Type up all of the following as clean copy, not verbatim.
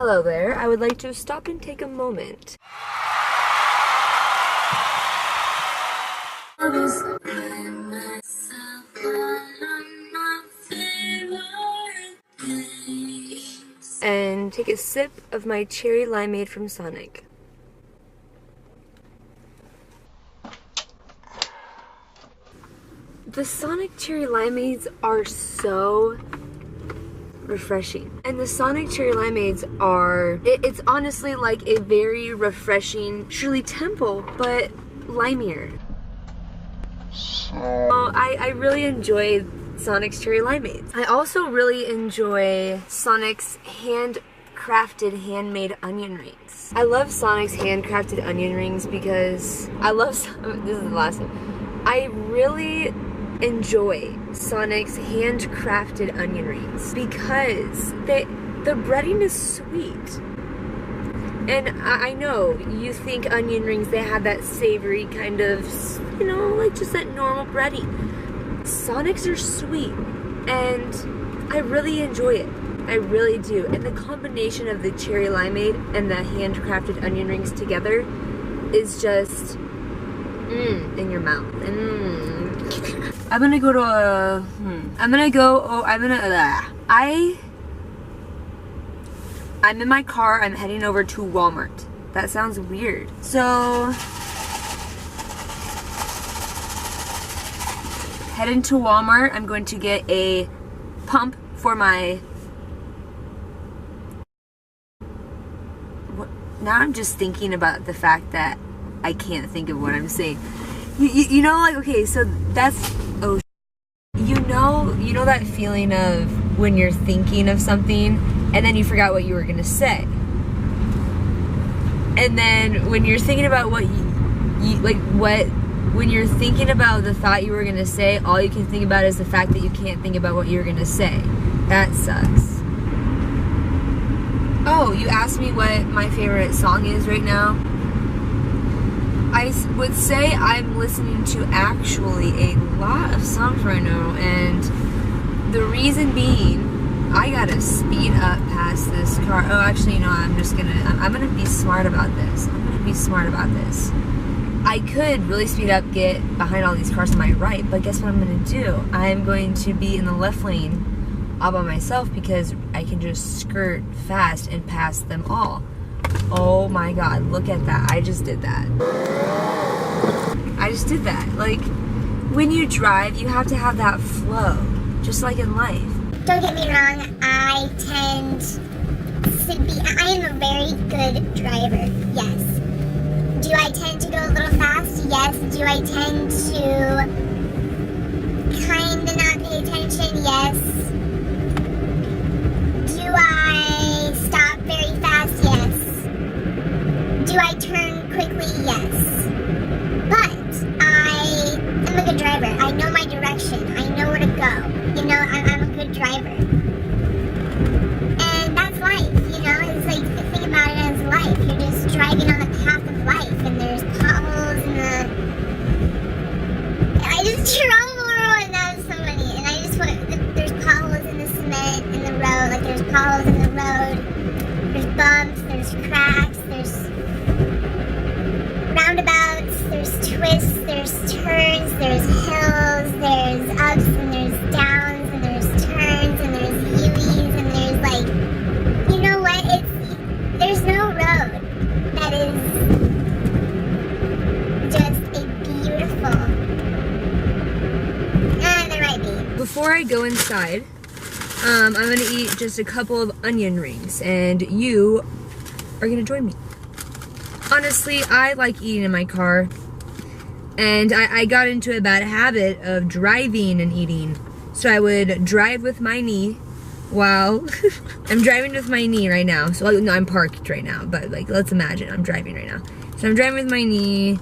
Hello there, I would like to stop and take a moment. And take a sip of my cherry limeade from Sonic. The Sonic cherry limeades are so refreshing. And the Sonic cherry limeades are, it's honestly like a very refreshing Shirley Temple, but limier. So I really enjoy Sonic's cherry limeades. I also really enjoy Sonic's handcrafted handmade onion rings. I love Sonic's handcrafted onion rings because I love, this is the last one. I really enjoy Sonic's handcrafted onion rings because the breading is sweet. And I know you think onion rings, they have that savory kind of, you know, like just that normal breading. Sonic's are sweet and I really enjoy it. I really do. And the combination of the cherry limeade and the handcrafted onion rings together is just in your mouth. I'm gonna go to a, I'm in my car, I'm heading over to Walmart. That sounds weird. So, heading to Walmart, I'm going to get a pump for my, now I'm just thinking about the fact that I can't think of what I'm saying. You know, like, okay, so that's, oh, you know that feeling of when you're thinking of something and then you forgot what you were gonna say. And then when you're thinking about what when you're thinking about the thought you were gonna say, all you can think about is the fact that you can't think about what you were gonna say. That sucks. Oh, you asked me what my favorite song is right now? I would say I'm listening to actually a lot of songs right now, and the reason being, I gotta speed up past this car. Oh, actually, no, I'm gonna be smart about this. I could really speed up, get behind all these cars on my right, but guess what I'm gonna do? I'm going to be in the left lane all by myself because I can just skirt fast and pass them all. Oh my God, look at that. I just did that. Like, when you drive, you have to have that flow, just like in life. Don't get me wrong, I am a very good driver, yes. Do I tend to go a little fast? Yes. Do I tend to kinda not pay attention? Yes. Do I stop very fast? Yes. Do I turn quickly? Yes. But I am a good driver. I know my direction. I know where to go. You know, I'm a good driver. And that's life, you know? It's like, think about it as life. You're just driving on the path of life, and there's potholes in the... I just drove over one, that was so funny. And I just went, there's potholes in the cement, in the road, like there's potholes in the road, there's bumps, there's cracks, there's roundabouts, there's twists, there's turns, there's hills, there's ups and there's downs, and there's turns, and there's U-E's, and there's like, you know what, there's no road that is just a beautiful, there might be. Before I go inside, I'm gonna eat just a couple of onion rings, and you are gonna join me. Honestly, I like eating in my car, and I got into a bad habit of driving and eating. So I would drive with my knee while I'm driving with my knee right now. So no, I'm parked right now, but like, let's imagine I'm driving right now. So I'm driving with my knee,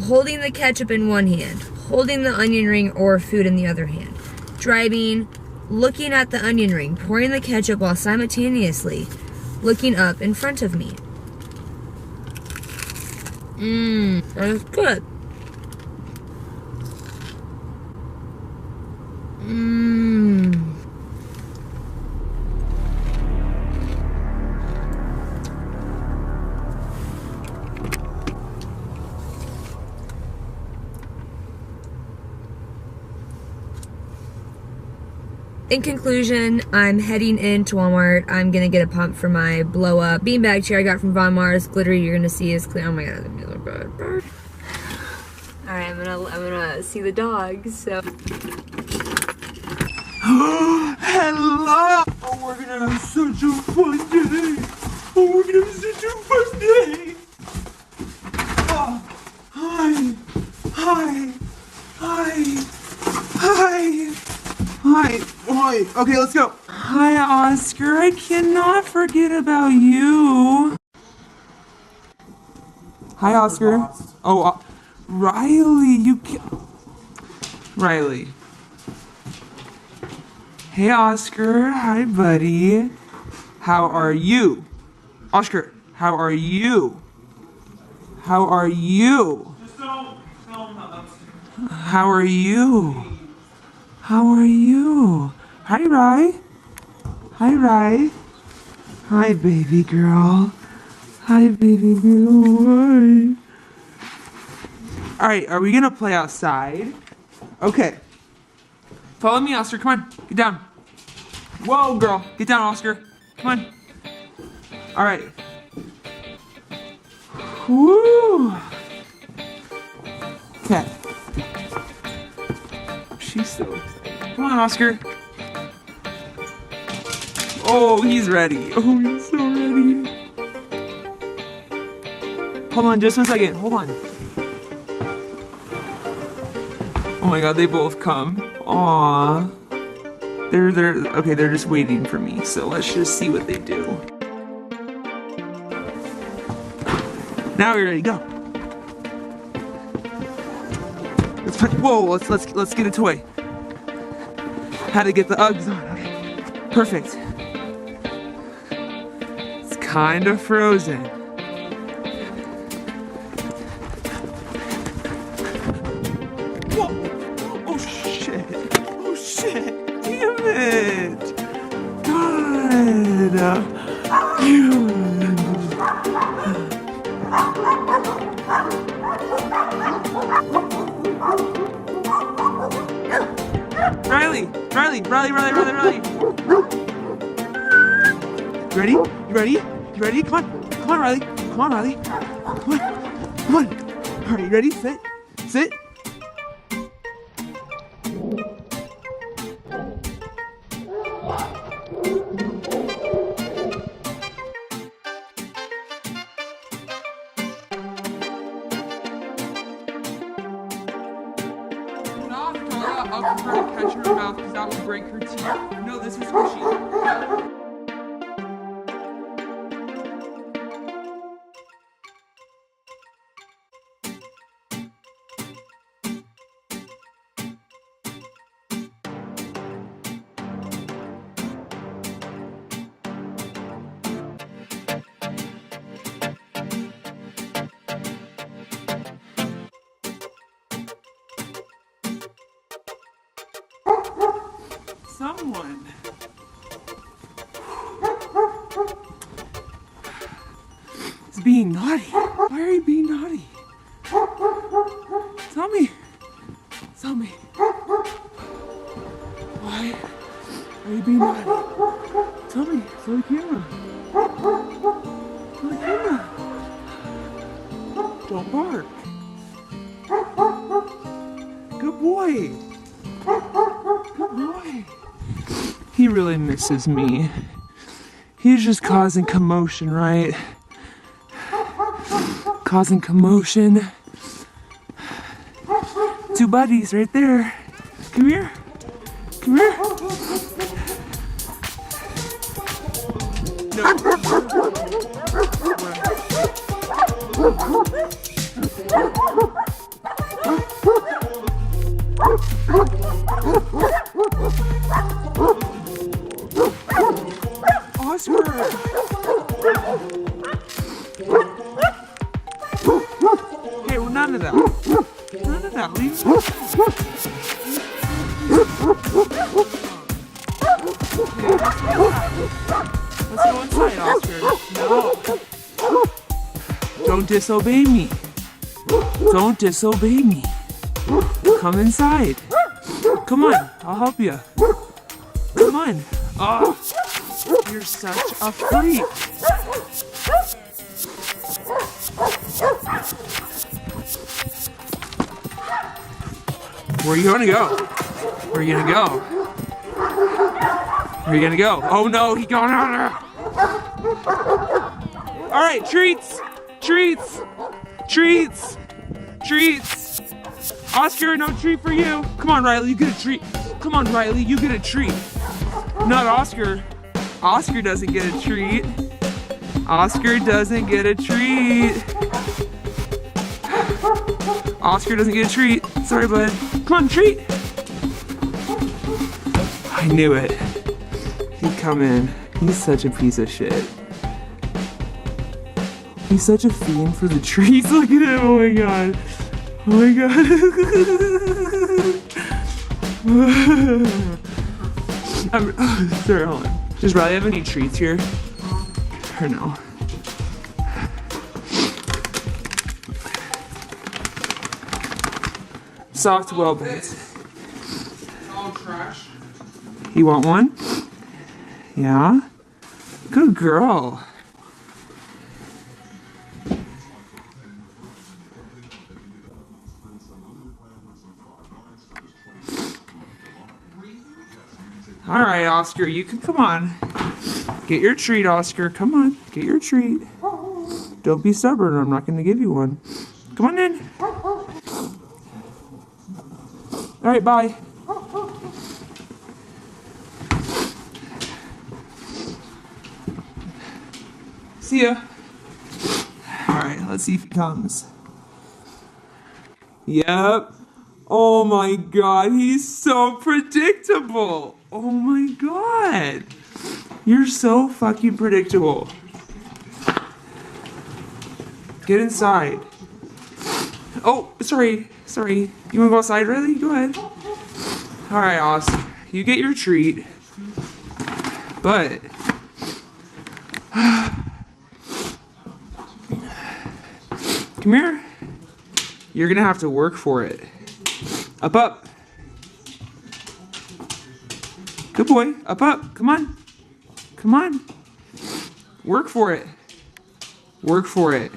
holding the ketchup in one hand, holding the onion ring or food in the other hand, driving, looking at the onion ring, pouring the ketchup while simultaneously looking up in front of me. That's good. In conclusion, I'm heading into Walmart. I'm gonna get a pump for my blow up beanbag chair I got from Von Mars. Glittery, you're gonna see is clear. Oh my god, that so good. Alright, I'm gonna see the dogs, so. Hello! Oh, we're gonna have such a fun day! Oh, we're gonna have such a fun day! Oh, hi! Hi! Hi! Hi! Hi! Hi! Okay, let's go! Hi, Oscar! I cannot forget about you! Hi, Oscar! Oh, Riley, you can't... Riley. Hey, Oscar. Hi, buddy. How are you? Oscar, how are you? How are you? Just don't tell him how are you? How are you? Hi, Rye. Hi, Rye. Hi, baby girl. Hi, baby girl. Hi. Alright, are we gonna play outside? Okay. Follow me, Oscar. Come on. Get down. Whoa, girl. Get down, Oscar. Come on. All right. Woo. Okay. She's so excited. Come on, Oscar. Oh, he's ready. Oh, he's so ready. Hold on just 1 second. Hold on. Oh my god, they both come. Aww. They're just waiting for me, so let's just see what they do. Now we're ready, go. Let's get a toy. How to get the Uggs on, okay. Perfect. It's kind of frozen. Damn it! God! Riley! You ready? Come on, Riley. Come on. Alright, you ready? Sit. Up for her to catch her mouth because that would break her teeth. No, this is squishy. Someone. Is being naughty. Why are you being naughty? Tell me. Why are you being naughty? Tell me. Show the camera. Don't bark. Good boy. He really misses me. He's just causing commotion, right? Causing commotion. Two buddies right there. Come here. No. Oscar! Hey, well, none of that. Leave. Let's go inside, Oscar. No. Don't disobey me. Come inside. Come on, I'll help you. Come Come on. Oh, you're such a freak. Where are you gonna go? Where are you gonna go? Where are you gonna go? Oh no, he's going out there. All right, treats, treats, treats, treats. Oscar, no treat for you. Come on, Riley, you get a treat. Come on, Riley, you get a treat. Not Oscar. Oscar doesn't get a treat. Oscar doesn't get a treat. Oscar doesn't get a treat. Sorry, bud. Come on, treat. I knew it. He'd come in. He's such a piece of shit. He's such a fiend for the treats. Look at him. Oh my god. Oh my god. Sorry, hold on. Does Riley have any treats here? Or no? Soft well bits. All trash. You want one? Yeah? Good girl. All right, Oscar, you can come on. Get your treat, Oscar. Come on, get your treat. Don't be stubborn, I'm not going to give you one. Come on in. All right, bye. See ya. All right, let's see if he comes. Yep. Oh my god, he's so predictable. Oh my god. You're so fucking predictable. Get inside. Oh, sorry. Sorry. You wanna go outside, Riley? Go ahead. Alright, Austin. You get your treat. But come here. You're gonna have to work for it. Up, up. Good boy. Up, up. Come on. Come on. Work for it. Work for it.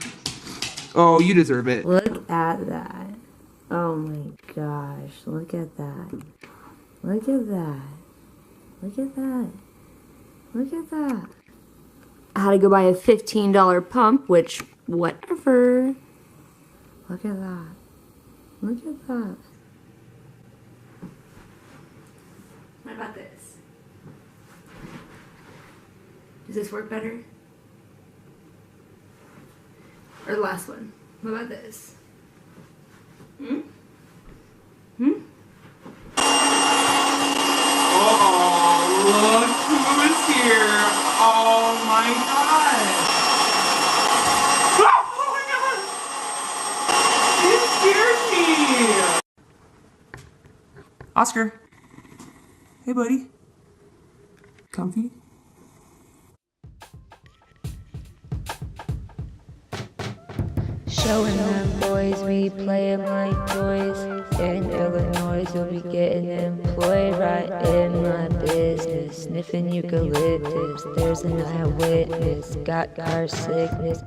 Oh, you deserve it. Look at that. Oh my gosh. Look at that. Look at that. Look at that. Look at that. I had to go buy a $15 pump, which, whatever. Look at that. Look at that. What about this? Does this work better? Or the last one? What about this? Hmm? Hmm? Oh, look who is here. Oh my god. Oh my god. You scared me. Oscar. Hey, buddy. Comfy? Showing them boys, we play 'em like toys. In Illinois, you'll be getting employed right in my business. Sniffing eucalyptus, there's an eyewitness. Got car sickness.